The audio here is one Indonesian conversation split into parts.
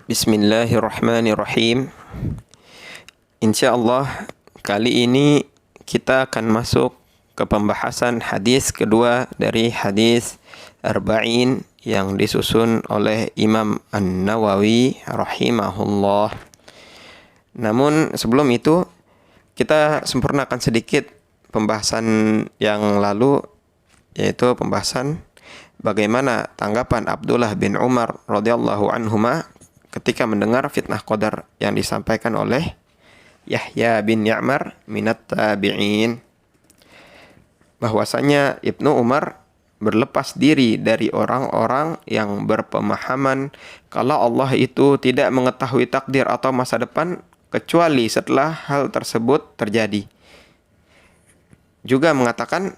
Bismillahirrahmanirrahim. Insyaallah kali ini kita akan masuk ke pembahasan hadis kedua dari hadis Arba'in yang disusun oleh Imam An-Nawawi rahimahullah. Namun sebelum itu kita sempurnakan sedikit pembahasan yang lalu, yaitu pembahasan bagaimana tanggapan Abdullah bin Umar radhiyallahu anhuma ketika mendengar fitnah qadar yang disampaikan oleh Yahya bin Ya'mar minat tabi'in, bahwasanya Ibnu Umar berlepas diri dari orang-orang yang berpemahaman kalau Allah itu tidak mengetahui takdir atau masa depan kecuali setelah hal tersebut terjadi. Juga mengatakan,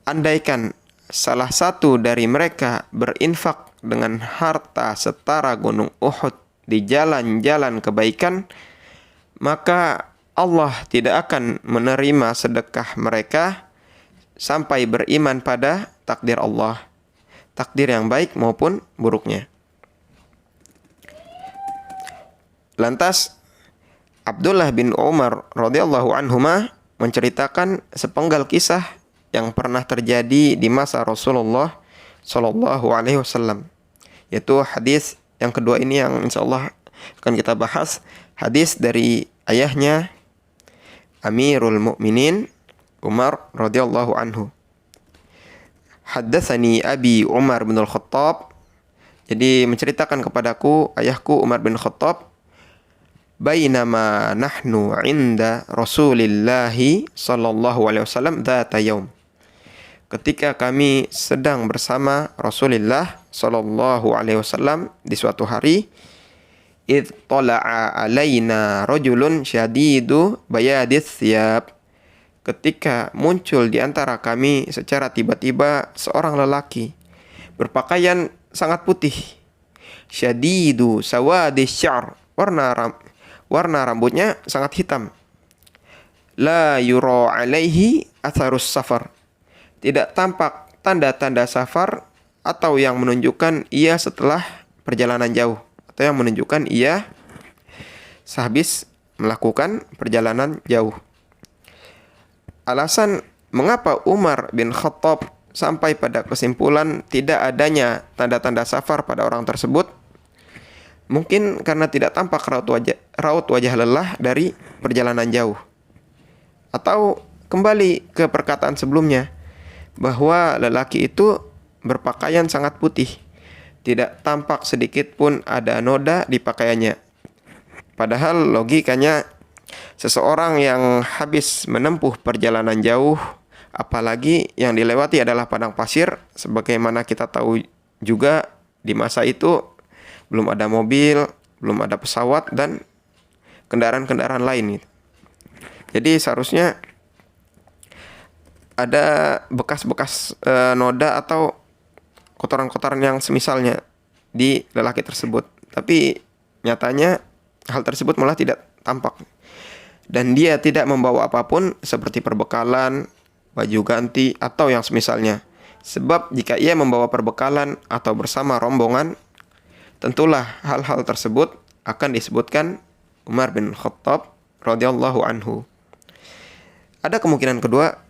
andaikan salah satu dari mereka berinfak dengan harta setara gunung Uhud di jalan-jalan kebaikan, maka Allah tidak akan menerima sedekah mereka sampai beriman pada takdir Allah, takdir yang baik maupun buruknya. Lantas Abdullah bin Umar radhiyallahu anhuma menceritakan sepenggal kisah yang pernah terjadi di masa Rasulullah Shallallahu Alaihi Wasallam, yaitu hadis yang kedua ini yang insyaallah akan kita bahas, hadis dari ayahnya Amirul Mukminin Umar radhiyallahu anhu. Haddatsani Abi Umar bin Al-Khattab, jadi menceritakan kepadaku ayahku Umar bin Khattab, bainama nahnu inda Rasulillahi sallallahu alaihi wasallam dzata yaum, ketika kami sedang bersama Rasulullah sallallahu alaihi wasallam di suatu hari, id tala'a alaina rajulun syadidu bayadis thiyab, ketika muncul di antara kami secara tiba-tiba seorang lelaki berpakaian sangat putih, syadidu sawadis syar, warna rambutnya sangat hitam, la yura alaihi atharus safar, tidak tampak tanda-tanda safar atau yang menunjukkan ia setelah perjalanan jauh, atau yang menunjukkan ia sehabis melakukan perjalanan jauh. Alasan mengapa Umar bin Khattab sampai pada kesimpulan tidak adanya tanda-tanda safar pada orang tersebut, mungkin karena tidak tampak raut wajah lelah dari perjalanan jauh. Atau kembali ke perkataan sebelumnya, bahwa lelaki itu berpakaian sangat putih, tidak tampak sedikit pun ada noda di pakaiannya. Padahal logikanya, seseorang yang habis menempuh perjalanan jauh, apalagi yang dilewati adalah padang pasir, sebagaimana kita tahu juga di masa itu belum ada mobil, belum ada pesawat dan kendaraan-kendaraan lain. Jadi seharusnya ada bekas-bekas noda atau kotoran-kotoran yang semisalnya di lelaki tersebut. Tapi nyatanya hal tersebut malah tidak tampak. Dan dia tidak membawa apapun seperti perbekalan, baju ganti, atau yang semisalnya. Sebab jika ia membawa perbekalan atau bersama rombongan, tentulah hal-hal tersebut akan disebutkan Umar bin Khattab radhiyallahu anhu. Ada kemungkinan kedua,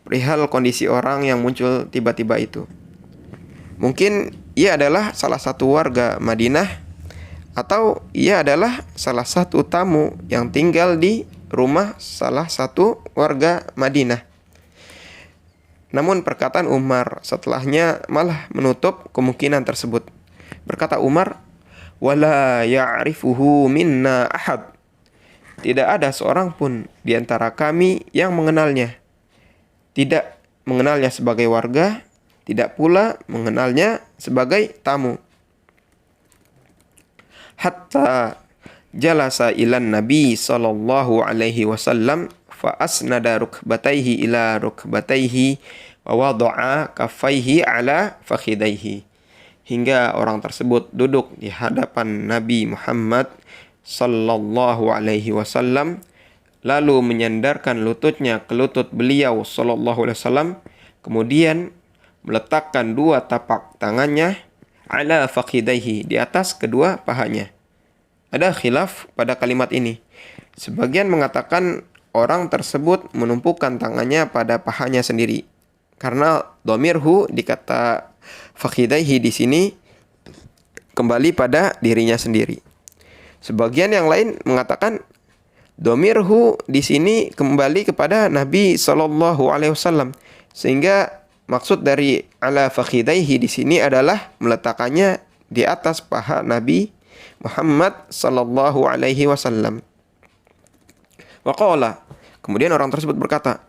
perihal kondisi orang yang muncul tiba-tiba itu. Mungkin ia adalah salah satu warga Madinah, atau ia adalah salah satu tamu yang tinggal di rumah salah satu warga Madinah. Namun perkataan Umar setelahnya malah menutup kemungkinan tersebut. Berkata Umar, wala ya'rifuhu minna ahad, tidak ada seorang pun di antara kami yang mengenalnya. Tidak mengenalnya sebagai warga, tidak pula mengenalnya sebagai tamu. Hatta jalasa ilan Nabi sallallahu alaihi wasallam fa asnada rukbatayhi ila rukbatayhi wa wada'a kaffaihi ala fakhidaihi, hingga orang tersebut duduk di hadapan Nabi Muhammad sallallahu alaihi wasallam, lalu menyandarkan lututnya ke lutut beliau sallallahu alaihi wasallam, kemudian meletakkan dua tapak tangannya ala fakhidaihi, di atas kedua pahanya. Ada khilaf pada kalimat ini. Sebagian mengatakan orang tersebut menumpukan tangannya pada pahanya sendiri. Karena domirhu di kata fakhidaihi di sini kembali pada dirinya sendiri. Sebagian yang lain mengatakan domirhu di sini kembali kepada Nabi Shallallahu Alaihi Wasallam, sehingga maksud dari ala fakhidaihi di sini adalah meletakkannya di atas paha Nabi Muhammad Sallallahu Alaihi Wasallam. Waqala, kemudian orang tersebut berkata,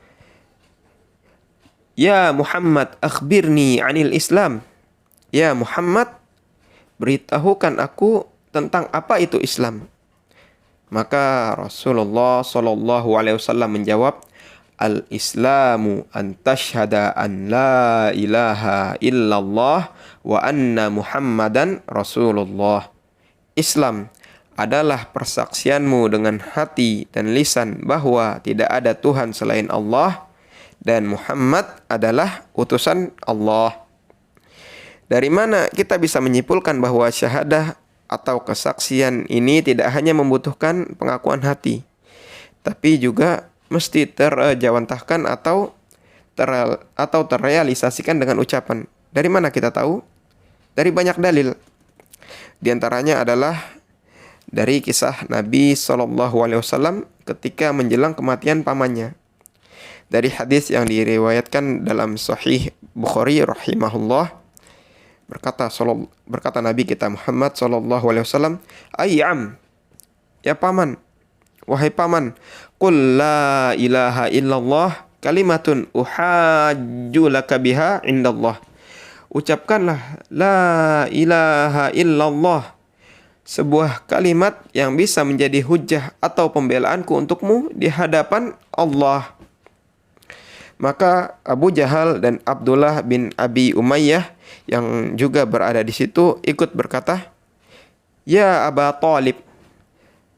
Ya Muhammad, akhbirni anil Islam. Ya Muhammad, beritahukan aku tentang apa itu Islam. Maka Rasulullah Sallallahu Alaihi Wasallam menjawab, Al-Islamu an tashhada an la ilaha illallah wa anna Muhammadan Rasulullah. Islam adalah persaksianmu dengan hati dan lisan bahwa tidak ada Tuhan selain Allah dan Muhammad adalah utusan Allah. Dari mana kita bisa menyimpulkan bahwa syahadah atau kesaksian ini tidak hanya membutuhkan pengakuan hati, tapi juga mesti terjawantahkan atau terrealisasikan dengan ucapan. Dari mana kita tahu? Dari banyak dalil. Di antaranya adalah dari kisah Nabi SAW ketika menjelang kematian pamannya. Dari hadis yang diriwayatkan dalam Sahih Bukhari rahimahullah, berkata Nabi kita Muhammad SAW, Ayyam, ya paman, wahai paman, qul la ilaha illallah kalimatun uhajju laka biha indallah. Ucapkanlah la ilaha illallah, sebuah kalimat yang bisa menjadi hujjah atau pembelaanku untukmu di hadapan Allah. Maka Abu Jahal dan Abdullah bin Abi Umayyah yang juga berada di situ ikut berkata, Ya Aba Talib,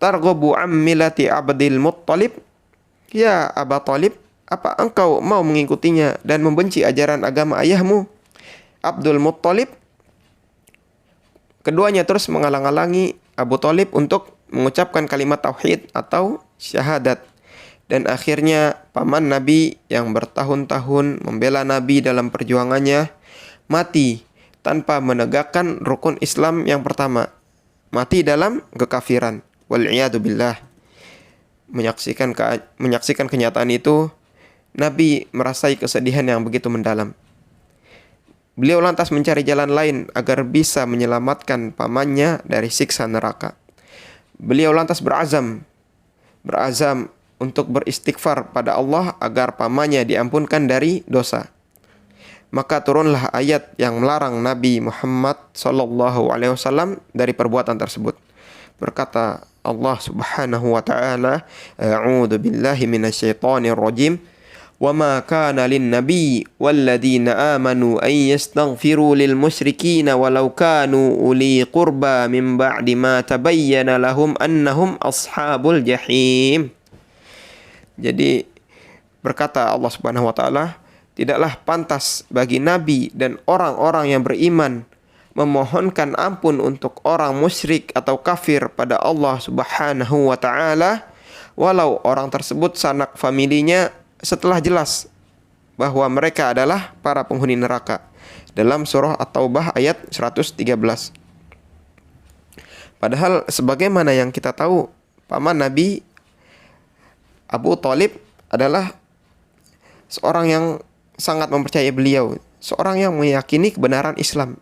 targhabu an millati Abdil Muttalib? Ya Aba Talib, apa engkau mau mengikutinya dan membenci ajaran agama ayahmu Abdul Muttalib? Keduanya terus menghalang-halangi Abu Talib untuk mengucapkan kalimat tauhid atau syahadat. Dan akhirnya paman Nabi yang bertahun-tahun membela Nabi dalam perjuangannya mati tanpa menegakkan rukun Islam yang pertama. Mati dalam kekafiran. Wal'iyadu billah. Menyaksikan kenyataan itu, Nabi merasai kesedihan yang begitu mendalam. Beliau lantas mencari jalan lain agar bisa menyelamatkan pamannya dari siksa neraka. Beliau lantas berazam untuk beristighfar pada Allah agar pamannya diampunkan dari dosa. Maka turunlah ayat yang melarang Nabi Muhammad SAW dari perbuatan tersebut. Berkata Allah Subhanahu wa taala, A'udzu billahi minasyaitonir rajim. وَمَا كَانَ لِلنَّبِيِّ وَالَّذِينَ آمَنُوا أَن يَسْتَغْفِرُوا لِلْمُشْرِكِينَ وَلَوْ كَانُوا أُولِي قُرْبَى مِنْ بَعْدِ مَا تَبَيَّنَ لَهُمْ أَنَّهُمْ أَصْحَابُ الْجَحِيمِ. Jadi berkata Allah Subhanahu wa taala, tidaklah pantas bagi nabi dan orang-orang yang beriman memohonkan ampun untuk orang musyrik atau kafir pada Allah Subhanahu wa taala walau orang tersebut sanak familinya setelah jelas bahwa mereka adalah para penghuni neraka. Dalam surah At-Taubah ayat 113. Padahal sebagaimana yang kita tahu, paman Nabi Abu Talib adalah seorang yang sangat mempercayai beliau, seorang yang meyakini kebenaran Islam.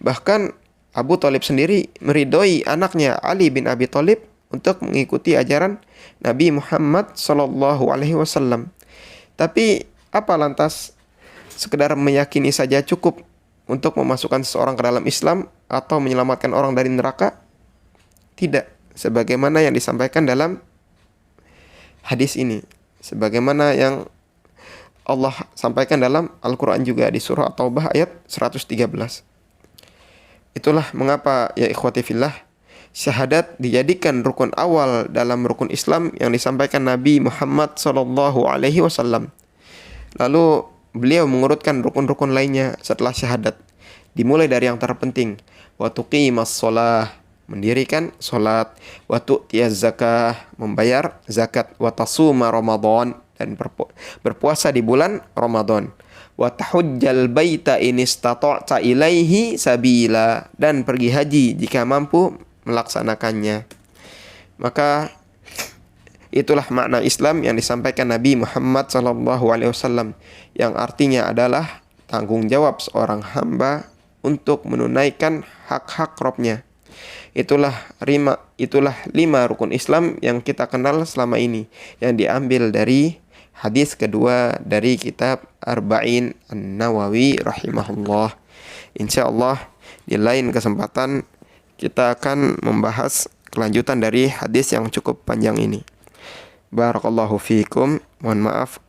Bahkan Abu Talib sendiri meridhoi anaknya Ali bin Abi Thalib untuk mengikuti ajaran Nabi Muhammad SAW. Tapi apa lantas sekedar meyakini saja cukup untuk memasukkan seseorang ke dalam Islam atau menyelamatkan orang dari neraka? Tidak, sebagaimana yang disampaikan dalam hadis ini, sebagaimana yang Allah sampaikan dalam Al-Quran juga di surah At-Taubah ayat 113. Itulah mengapa ya ikhwati fillah, syahadat dijadikan rukun awal dalam rukun Islam yang disampaikan Nabi Muhammad SAW. Lalu beliau mengurutkan rukun-rukun lainnya setelah syahadat. Dimulai dari yang terpenting, wa tuqimas shalah, mendirikan salat, wa tu'tiyaz zakah, membayar zakat, wa tasuma Ramadan, dan berpuasa di bulan Ramadan, wa tahujjal baita in istata'ta ilaihi sabila, dan pergi haji jika mampu melaksanakannya. Maka itulah makna Islam yang disampaikan Nabi Muhammad SAW, yang artinya adalah tanggung jawab seorang hamba untuk menunaikan hak-hak Rabb-Nya. Itulah 5 rukun Islam yang kita kenal selama ini, yang diambil dari hadis kedua dari kitab Arba'in An-Nawawi rahimahullah. Insyaallah di lain kesempatan kita akan membahas kelanjutan dari hadis yang cukup panjang ini. Barakallahu fiikum. Mohon maaf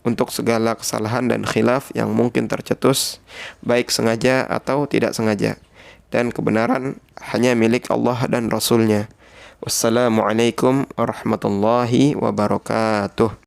untuk segala kesalahan dan khilaf yang mungkin tercetus, baik sengaja atau tidak sengaja. Dan kebenaran hanya milik Allah dan Rasul-Nya. Wassalamualaikum warahmatullahi wabarakatuh.